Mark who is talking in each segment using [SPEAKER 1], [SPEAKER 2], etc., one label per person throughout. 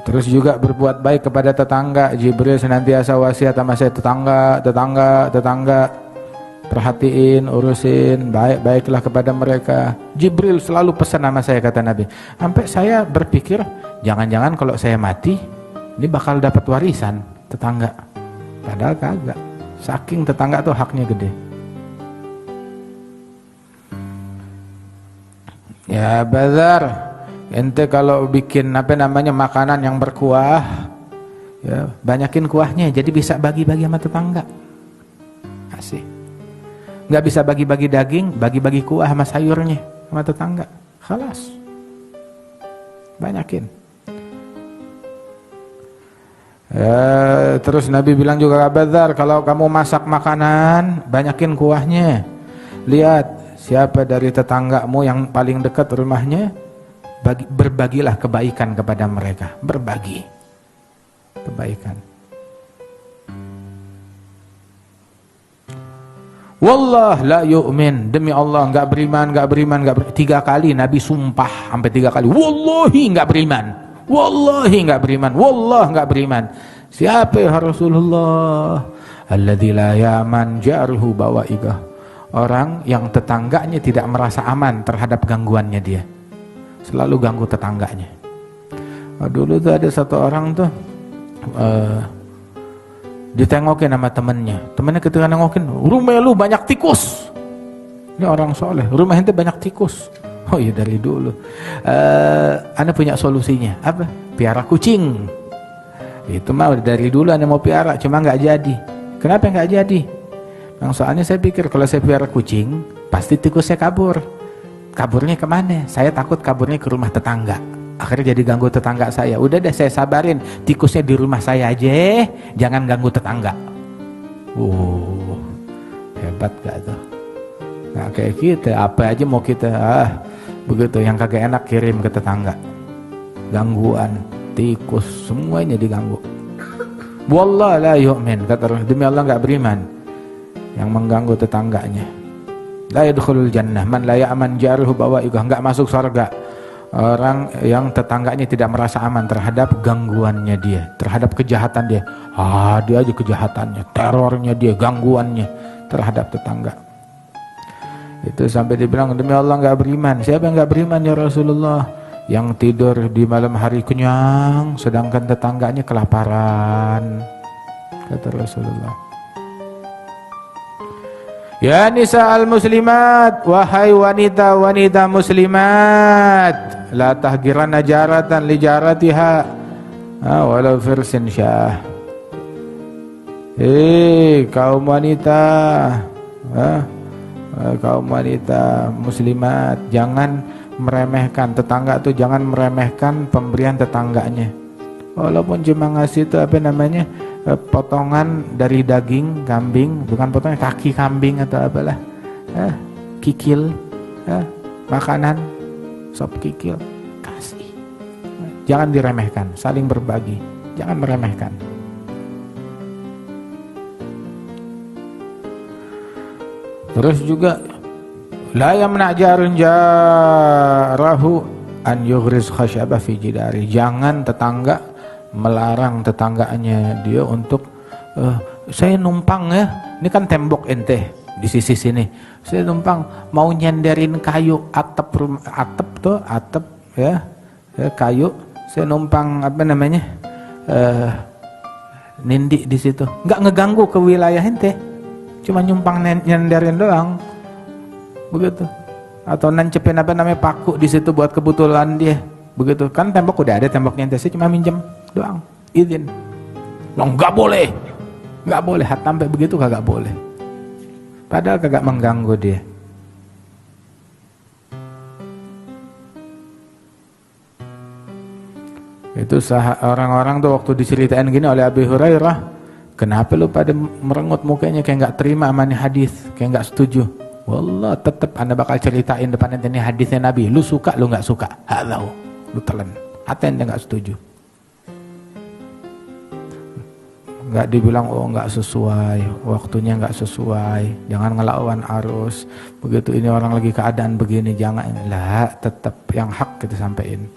[SPEAKER 1] Terus juga berbuat baik kepada tetangga. Jibril senantiasa wasiat sama saya, tetangga, perhatiin, urusin, baik-baiklah kepada mereka. Jibril selalu pesan sama saya, kata Nabi. Sampai saya berpikir, jangan-jangan kalau saya mati, ini bakal dapat warisan tetangga. Padahal kagak. Saking tetangga tuh haknya gede. Ya Bazar, ente kalau bikin makanan yang berkuah, ya banyakin kuahnya, jadi bisa bagi-bagi sama tetangga. Asik. Nggak bisa bagi-bagi daging, bagi-bagi kuah sama sayurnya sama tetangga. Khalas. Banyakin. Terus Nabi bilang juga, Abadzar, kalau kamu masak makanan, banyakin kuahnya. Lihat siapa dari tetanggamu yang paling dekat rumahnya, berbagilah kebaikan kepada mereka. Berbagi kebaikan. Wallah la yu'min, demi Allah enggak beriman. 3 kali Nabi sumpah, sampai 3 kali. Wallahi enggak beriman. Wallahi enggak beriman. Wallah enggak beriman. Siapa ya Rasulullah? Alladzi la yaman jaruhu bawaigah. Orang yang tetangganya tidak merasa aman terhadap gangguannya dia. Selalu ganggu tetangganya. Dulu tuh ada satu orang tuh ditengokin sama temennya ketika nengokin, rumah lu banyak tikus. Ini orang soleh, rumah ente banyak tikus. Oh iya, dari dulu Anda punya solusinya. Apa? Piara kucing. Itu mah dari dulu Anda mau piara, cuma nggak jadi. Kenapa nggak jadi? Soalnya saya pikir kalau saya piara kucing, pasti tikusnya kabur. Kaburnya kemana? Saya takut kaburnya ke rumah tetangga. Akhirnya jadi ganggu tetangga saya. Udah deh, saya sabarin, tikusnya di rumah saya aja, jangan ganggu tetangga. Hebat gak tuh? Nggak kayak kita, apa aja mau kita begitu, yang kagak enak kirim ke tetangga. Gangguan, tikus, semuanya diganggu. Wallah la yu'min, kata demi Allah nggak beriman yang mengganggu tetangganya. La yadkhulul jannah man la ya'man jaruhu bawa'iqah, enggak masuk surga orang yang tetangganya tidak merasa aman terhadap gangguannya dia, terhadap kejahatan dia. Dia aja kejahatannya, terornya dia, gangguannya terhadap tetangga. Itu sampai dibilang demi Allah enggak beriman. Siapa yang enggak beriman ya Rasulullah? Yang tidur di malam hari kenyang sedangkan tetangganya kelaparan, kata Rasulullah. Ya nisa al-muslimat, wahai wanita-wanita muslimat, la tahgiranna jaratan li jaratiha walau firsin syah. Kaum wanita, kaum wanita muslimat, jangan meremehkan tetangga tuh, jangan meremehkan pemberian tetangganya. Walaupun cuma ngasih itu potongan dari daging kambing, bukan potongan kaki kambing atau apalah, kikil, makanan, sop kikil, kasih. Jangan diremehkan, saling berbagi, jangan meremehkan. Terus juga la yamna jarun jarahu an yughriz khashaba fi jidari. Jangan tetangga melarang tetangganya dia untuk saya numpang ya, ini kan tembok ente di sisi sini, saya numpang mau nyenderin kayu atap rumah, atap ya, kayu, saya numpang nindi di situ, nggak ngeganggu ke wilayah ente, cuma numpang nyenderin doang begitu, atau nancepin paku di situ buat kebetulan dia. Begitu kan, tembok udah ada temboknya, ente sih cuma minjem doang, izin. Nggak boleh, sampai begitu kagak boleh. Padahal kagak mengganggu dia. Itu orang-orang tuh waktu diceritain gini oleh Abi Hurairah, kenapa lu pada merengut mukanya kayak nggak terima sama nih hadis, kayak nggak setuju. Wallah tetep Anda bakal ceritain depan ente nih hadisnya Nabi. Lu suka, lu nggak suka, halau. Lu telan, hati ente nggak setuju, nggak dibilang nggak sesuai, waktunya nggak sesuai, jangan ngelawan arus, begitu ini orang lagi keadaan begini, jangan lah, tetap yang hak kita sampein,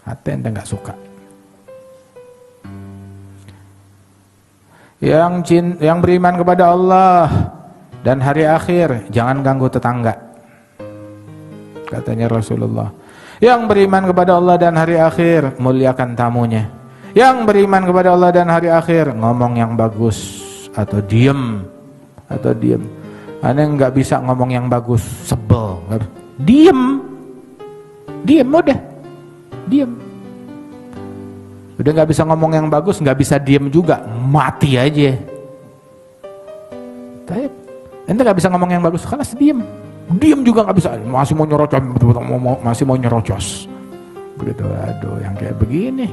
[SPEAKER 1] hati ente nggak suka. Yang beriman kepada Allah dan hari akhir, jangan ganggu tetangga. Katanya Rasulullah. Yang beriman kepada Allah dan hari akhir, muliakan tamunya. Yang beriman kepada Allah dan hari akhir, ngomong yang bagus atau diem. Aneh nggak bisa ngomong yang bagus, sebel. Diem udah, diem. Udah nggak bisa ngomong yang bagus, nggak bisa diem juga, mati aja. Tapi ente nggak bisa ngomong yang bagus, kelas diem juga nggak bisa, masih mau nyerocos, begitu. Aduh, yang kayak begini.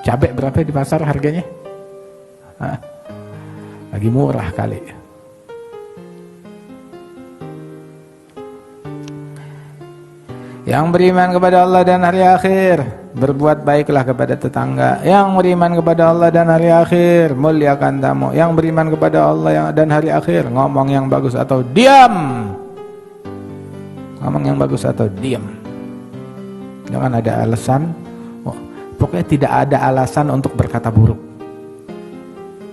[SPEAKER 1] Cabai berapa di pasar harganya? Lagi murah kali. Yang beriman kepada Allah dan hari akhir, berbuat baiklah kepada tetangga. Yang beriman kepada Allah dan hari akhir, muliakan tamu. Yang beriman kepada Allah dan hari akhir, ngomong yang bagus atau diam. Ngomong yang bagus atau diam. Jangan ada alasan. Pokoknya tidak ada alasan untuk berkata buruk.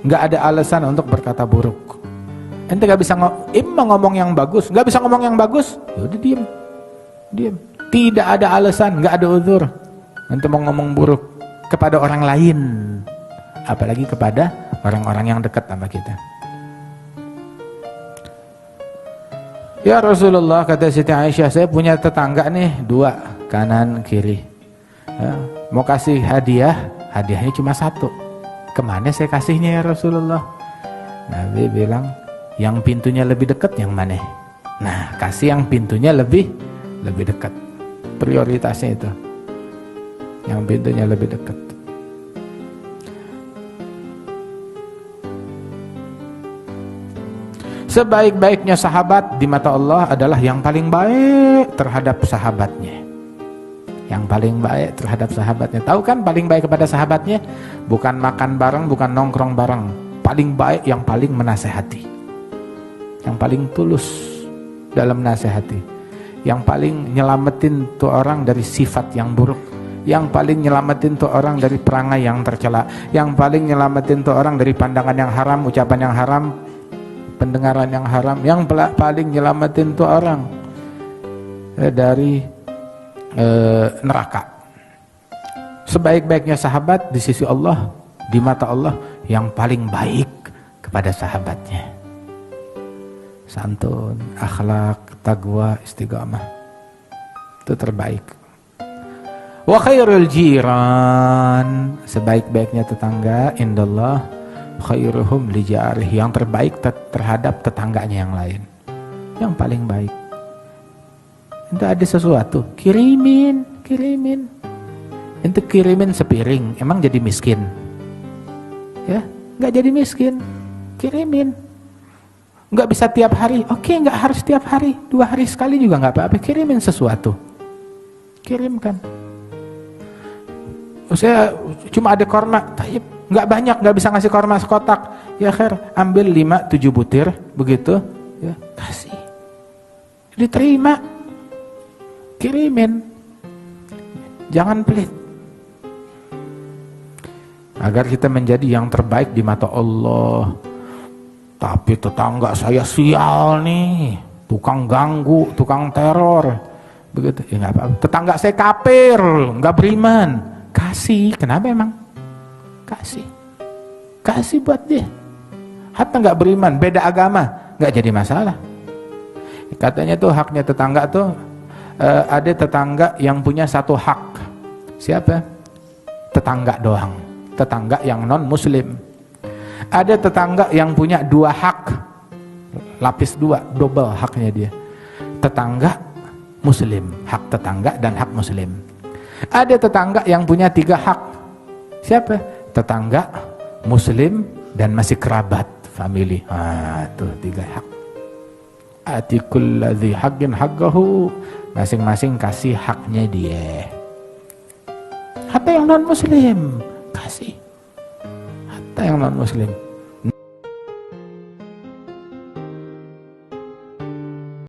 [SPEAKER 1] Nggak ada alasan untuk berkata buruk. Ente nggak bisa ngomong yang bagus, nggak bisa ngomong yang bagus, yaudah diam. Tidak ada alasan, nggak ada uzur. Ente mau ngomong buruk kepada orang lain, apalagi kepada orang-orang yang dekat sama kita. Ya Rasulullah, kata Siti Aisyah, saya punya tetangga nih 2, kanan kiri. Mau kasih hadiah, hadiahnya cuma 1. Kemana saya kasihnya ya Rasulullah? Nabi bilang, yang pintunya lebih dekat yang mana? Nah, kasih yang pintunya lebih dekat. Prioritasnya itu, yang pintunya lebih dekat. Sebaik-baiknya sahabat di mata Allah adalah yang paling baik terhadap sahabatnya. Yang paling baik terhadap sahabatnya. Tahu kan paling baik kepada sahabatnya? Bukan makan bareng, bukan nongkrong bareng. Paling baik yang paling menasehati, yang paling tulus dalam nasihati, yang paling nyelamatin tuh orang dari sifat yang buruk, yang paling nyelamatin tuh orang dari perangai yang tercela, yang paling nyelamatin tuh orang dari pandangan yang haram, ucapan yang haram, pendengaran yang haram, yang paling nyelamatin tuh orang dari neraka. Sebaik-baiknya sahabat di sisi Allah, di mata Allah, yang paling baik kepada sahabatnya. Santun, akhlak, taqwa, istiqamah, itu terbaik. Wa khairul jiran, sebaik-baiknya tetangga indallah khairuhum li jarih, yang terbaik terhadap tetangganya yang lain, yang paling baik. Itu ada sesuatu, kirimin. Itu kirimin sepiring, emang jadi miskin? Ya, nggak jadi miskin. Kirimin. Nggak bisa tiap hari, oke, nggak harus tiap hari, 2 hari sekali juga nggak apa-apa. Kirimin sesuatu, kirimkan. Saya cuma ada korma, nggak banyak, nggak bisa ngasih korma sekotak. Ya khair, ambil 5-7 butir, begitu, ya kasih, diterima, kirimin, jangan pelit. Agar kita menjadi yang terbaik di mata Allah. Tapi tetangga saya sial nih, tukang ganggu, tukang teror, begitu, ya nggak apa-apa. Tetangga saya kafir, nggak beriman, kasih. Kenapa emang? Kasih buat dia. Hatta nggak beriman, beda agama, nggak jadi masalah. Katanya tuh haknya tetangga tuh, ada tetangga yang punya 1 hak. Siapa? Tetangga doang, tetangga yang non muslim. Ada tetangga yang punya 2 hak, lapis 2, double haknya dia. Tetangga muslim, hak tetangga dan hak muslim. Ada tetangga yang punya 3 hak. Siapa? Tetangga, muslim, dan masih kerabat, family. Tuh 3 hak. Atikul ladzi haqqin haqqahu, masing-masing kasih haknya dia. Hatta yang non muslim kasih. Hatta yang non muslim.